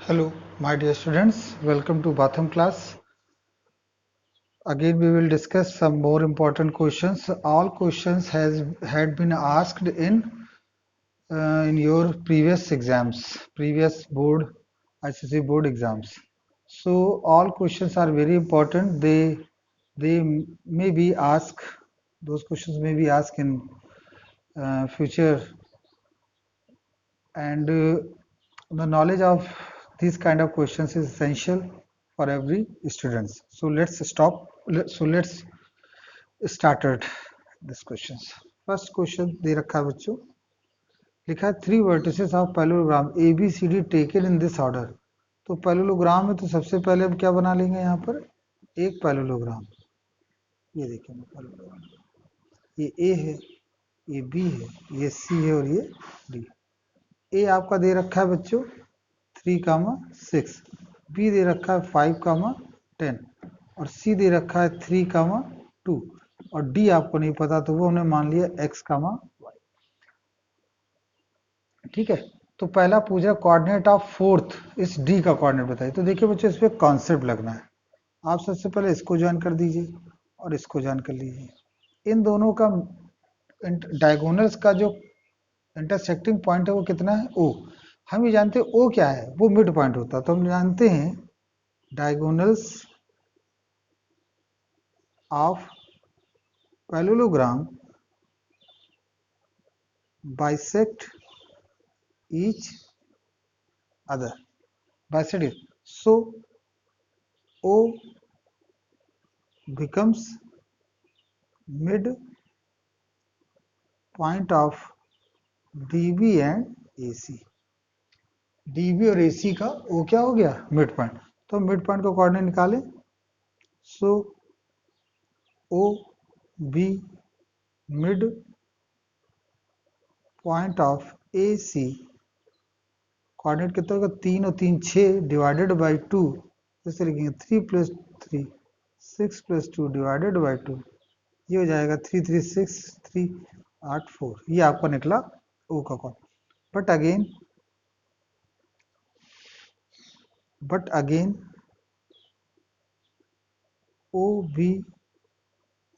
Hello, my dear students. Welcome to Batham class. Again, we will discuss some more important questions. All questions had been asked in your previous exams, previous board ICC board exams. So all questions are very important. They may be asked. Those questions may be asked in future, and the knowledge of these kind of questions is essential for every students. So let's started this questions. First question दे रखा है बच्चों, लिखा है 3 vertices of parallelogram ABCD taken in this order. तो parallelogram में तो सबसे पहले हम क्या बना लेंगे, यहाँ पर एक पैरेललोग्राम, ये देखिए पैरेललोग्राम, ये A है, ये B है, ये C है और ये D. A आपका दे रखा है बच्चों 3, 6, B दे रखा है 5, 10 और C दे रखा है 3, 2 और D आपको नहीं पता तो वो हमने मान लिया X, Y. ठीक है, तो पहला पूछा कोऑर्डिनेट ऑफ फोर्थ, इस D का कोऑर्डिनेट बताइए. तो देखिए बच्चों, इस पे कॉन्सेप्ट लगना है. आप सबसे पहले इसको ज्वाइन कर दीजिए और इसको ज्वाइन कर लीजिए. इन दोनों का डायगोनल्स का जो इंटरसेक्टिंग पॉइंट है वो कितना है, O. हम ये जानते हैं O क्या है, वो मिड पॉइंट होता है. तो हम जानते हैं diagonals of parallelogram bisect each other, bisect it. So O becomes mid point of DB and AC. DB और AC का O क्या हो गया, मिड पॉइंट. तो मिड पॉइंट का कोऑर्डिनेट निकालें. सो OB mid point of AC coordinate कितना होगा, 3 और 3 6 डिवाइडेड बाई 2. जैसे लिखेंगे 3 + 3 6 + 2 डिवाइडेड बाई 2. ये हो जाएगा 3 3 6 3 8 4. ये आपका निकला O का coordinate. But again OB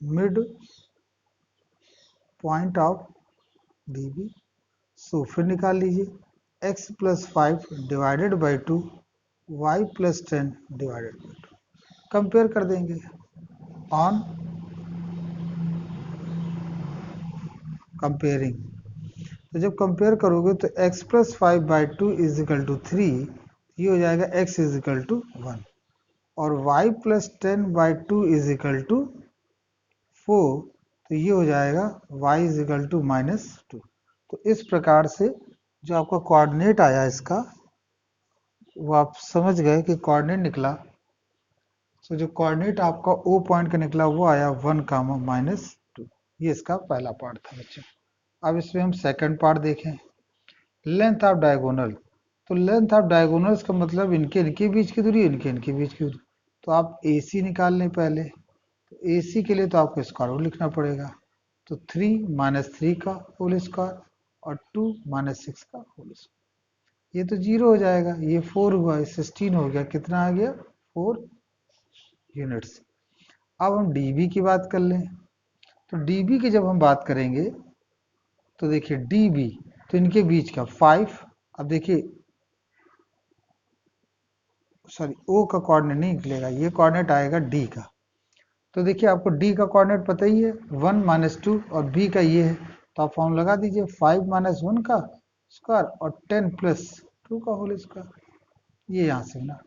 mid point of DB. सो फिर निकाल लीजिए x + 5 divided by 2 y + 10 divided by 2. Compare कर देंगे ऑन कंपेयरिंग. तो जब कंपेयर करोगे तो x + 5/2 = 3, ये हो जाएगा x = 1 और y + 10/2 = 4, तो ये हो जाएगा y = -2. तो इस प्रकार से जो आपका कोऑर्डिनेट आया इसका, वो आप समझ गए कि कोऑर्डिनेट निकला. तो जो कोऑर्डिनेट आपका O पॉइंट का निकला वो आया 1, -2. ये इसका पहला पार्ट था बच्चों. अब इसमें हम सेकंड पार्ट देखें, लेंथ ऑफ डायगोनल. तो लेंथ ऑफ डायगोनल्स का मतलब इनके बीच की दूरी, इनके बीच की दूरी. तो आप AC निकाल लें पहले. तो AC के लिए तो आपको स्क्वायर रूट लिखना पड़ेगा. तो 3 - 3 का होल स्क्वायर और 2 - 6 का होल स्क्वायर. ये तो 0 हो जाएगा, ये 4 हुआ, 16 हो गया. कितना आ गया, 4 यूनिट्स. अब हम DB की बात कर लें. तो DB की जब हम बात करेंगे तो देखिए DB, तो इनके बीच का 5. अब देखिए सॉरी, O का कोऑर्डिनेट नहीं निकलेगा, ये कोऑर्डिनेट आएगा D का. तो देखिए आपको D का कोऑर्डिनेट पता ही है 1 - 2 और B का ये है. तो आप फॉर्म लगा दीजिए 5 - 1 का स्क्वायर और 10 + 2 का होल स्क्वायर. ये यहाँ से ना,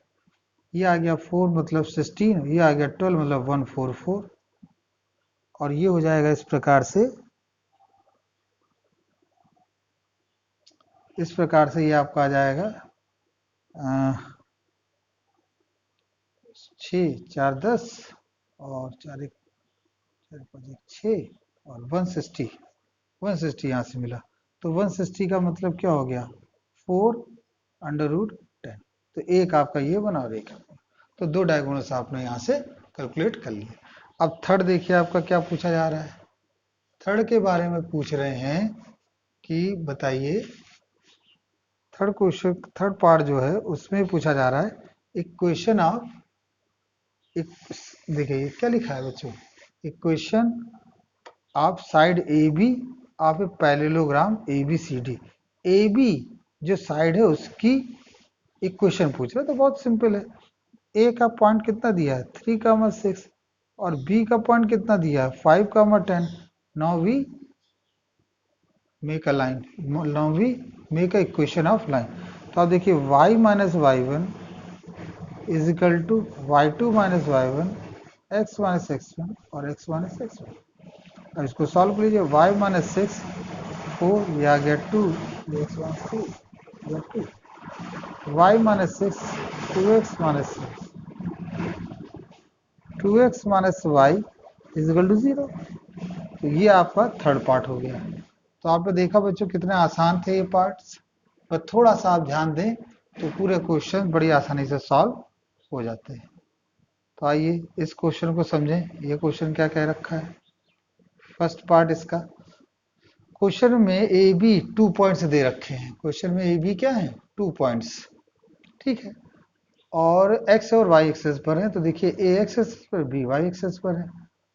ये आ गया 4 मतलब 16, ये आ गया 12 मतलब 144 और ये हो जाएगा इस प्रकार से ये आपका आ जाएगा 6 4 10 और 4 1 4 5 1 6 और 160 यहाँ से मिला. तो 160 का मतलब क्या हो गया, 4/√10. तो एक आपका ये बना और एक आपका. तो दो डायगोनल्स आपने यहाँ से कैलकुलेट कर लिए. अब थर्ड देखिए आपका क्या पूछा जा रहा है. थर्ड के बारे में पूछ रहे हैं कि बताइए थर्ड पार्ट जो है उसमें पूछा जा रहा है इक्वेशन ऑफ, देखिए ये क्या लिखा है बच्चों, equation of side A B of A parallelogram A B C D. A B जो साइड है उसकी इक्वेशन पूछ रहा है, तो बहुत सिंपल है। ए का पॉइंट कितना दिया है 3,6 और बी का पॉइंट कितना दिया है 5,10। Now we make a line, now we make a equation of line. तो आप देखिए y minus y one is equal to y two minus y one, x minus x one और एक्स माइनस एक्स वन। अब इसको solve कर लीजिए, y minus six 4 या गया 2, एक्स माइनस 2 या 2, y minus six 2x minus six, 2x minus y is equal to 0। तो ये आपका थर्ड पार्ट हो गया। तो आपने देखा बच्चों कितने आसान थे ये पार्ट्स, पर थोड़ा सा आप ध्यान दें तो पूरे क्वेश्चन बड़ी आसानी से सॉल्व हो जाते हैं। तो आइए इस क्वेश्चन को समझें। ये क्वेश्चन क्या कह रखा है, फर्स्ट पार्ट इसका। क्वेश्चन में ए बी 2 पॉइंट्स दे रखे हैं। क्वेश्चन में ए बी क्या है 2 पॉइंट्स, ठीक है, और x और y एक्सेस पर है। तो देखिए a एक्सेस पर, b y एक्सेस पर है,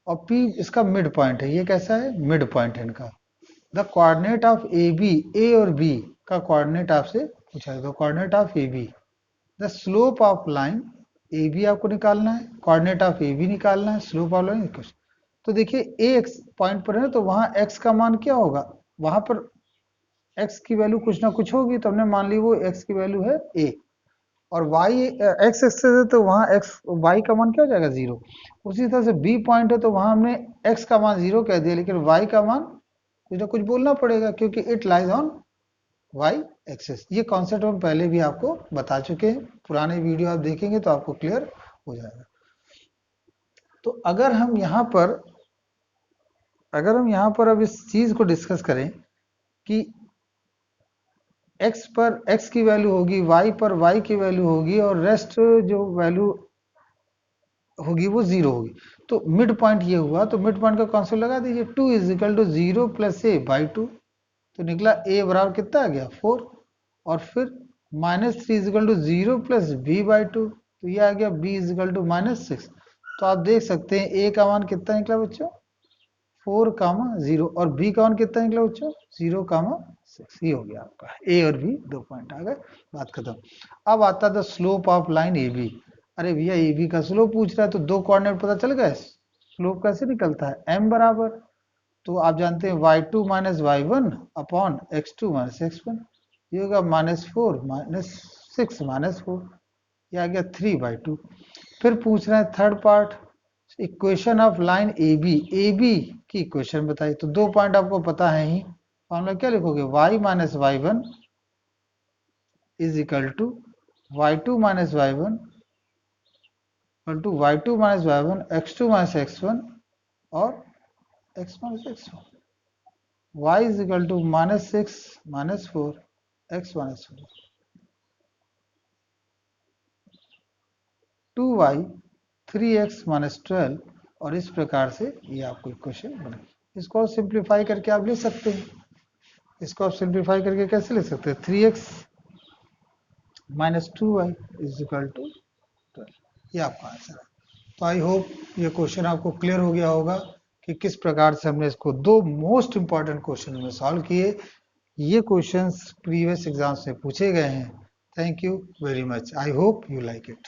और p इसका मिड पॉइंट है। ये कैसा है, मिड पॉइंट है इनका। The coordinate of A B, A और b का कोऑर्डिनेट आपसे पूछा है। The coordinate of A B, the slope of line A B आपको निकालना है, कोऑर्डिनेट ऑफ ए बी निकालना है, स्लोप ऑफ लाइन। तो देखिए ए एक्स पॉइंट पर है तो वहां x का मान क्या होगा, वहां पर x की वैल्यू कुछ ना कुछ होगी, तो हमने मान ली वो x की वैल्यू है a, और y x एक्सेस है तो वहां x y का मान क्या हो जाएगा 0। उसी तरह से b पॉइंट है तो वहां हमने x का मान 0 कह दिया, लेकिन y का मान कुछ ना कुछ बोलना पड़ेगा क्योंकि it lies on y axis. ये कॉन्सेप्ट हम पहले भी आपको बता चुके हैं, पुराने वीडियो आप देखेंगे तो आपको क्लियर हो जाएगा। तो अगर हम यहाँ पर अब इस चीज को डिस्कस करें कि x पर x की वैल्यू होगी, y पर y की वैल्यू होगी, और रेस्ट जो वैल्यू होगी वो 0 होगी, तो मिड पॉइंट ये हुआ। तो मिड पॉइंट का कॉन्सेप्ट लगा दीजिए, 2 is equal to 0 plus a by 2। तो निकला a बराबर कितना आ गया 4, और फिर minus 3 is equal to 0 plus b by 2, तो ये आ गया b is equal to minus 6। तो आप देख सकते हैं a का मान कितना निकला बच्चों 4,0, और b का मान कितना निकला बच्चों 0,6। ये हो गया आपका a और b 2 पॉइंट आ गए, बात खत्म। अब आता the slope of line A B. अरे भैया ए बी का स्लोप पूछ रहा है तो दो कोऑर्डिनेट पता चल गए, स्लोप कैसे निकलता है, m बराबर, तो आप जानते हैं y2 minus y one upon x2 minus x1, ये होगा -4 -6 -4, ये आ गया 3/2। फिर पूछ रहे हैं third part, equation of line A B की इक्वेशन बताइए। तो 2 पॉइंट आपको पता है ही, फॉर्मूला क्या लिखोगे, y minus y one is equal to y2 minus y one equal to y2 minus y one x2 minus x1 और x minus x1। y is equal to -6 -4 x minus 4, 2y 3x minus 12, और इस प्रकार से ये आपको equation बने। इसको आप सिंप्लीफाई करके आप ले सकते हैं, इसको आप सिंप्लीफाई करके कैसे ले सकते हैं, 3x minus 2y is equal to 12, ये आपका आंसर है। तो आई होप ये क्वेश्चन आपको क्लियर हो गया होगा कि किस प्रकार से हमने इसको दो मोस्ट इंपॉर्टेंट क्वेश्चन में सॉल्व किए। ये क्वेश्चंस प्रीवियस एग्जाम से पूछे गए हैं। Thank you very much, I hope you like it.